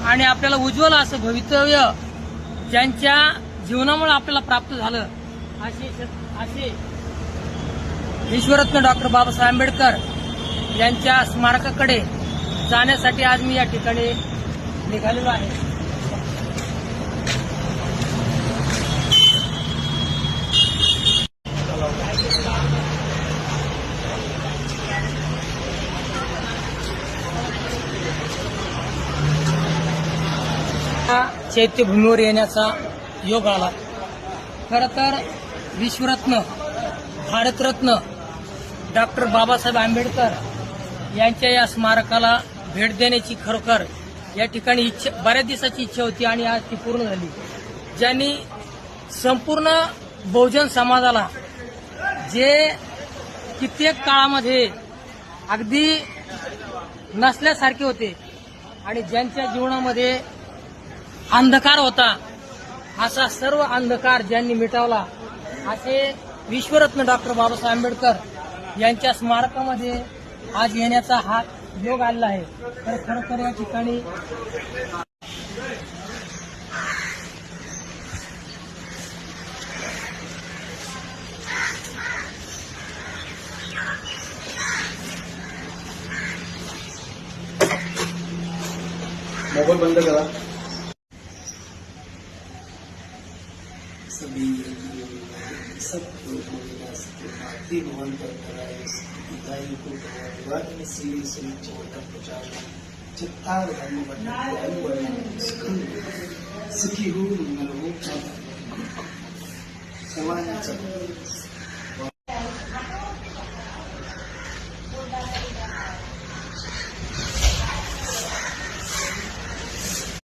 आणि आपल्याला उज्ज्वल असं भवितव्य ज्यांच्या जीवनामुळे आपल्याला प्राप्त झालं असे विश्वरत्न डॉक्टर बाबासाहेब आंबेडकर यांच्या स्मारकाकडे जाण्यासाठी आज मी या ठिकाणी निघालेलो आहे. चैत्यभूमीवर येण्याचा योग आला. खरं तर विश्वरत्न भारतरत्न डॉक्टर बाबासाहेब आंबेडकर यांच्या या स्मारकाला भेट देण्याची खरोखर या ठिकाणी बऱ्याच दिवसाची इच्छा होती आणि आज ती पूर्ण झाली. ज्यांनी संपूर्ण बहुजन समाजाला जे कित्येक काळामध्ये अगदी नसल्यासारखे होते आणि ज्यांच्या जीवनामध्ये अंधकार होता, असा सर्व अंधकार ज्यांनी मिटवला असे विश्वरत्न डॉक्टर बाबासाहेब आंबेडकर यांच्या स्मारकामध्ये आज येण्याचा हा योग आलेला आहे. तर खरोखर या ठिकाणी मोबाईल बंद करा. समाजाचा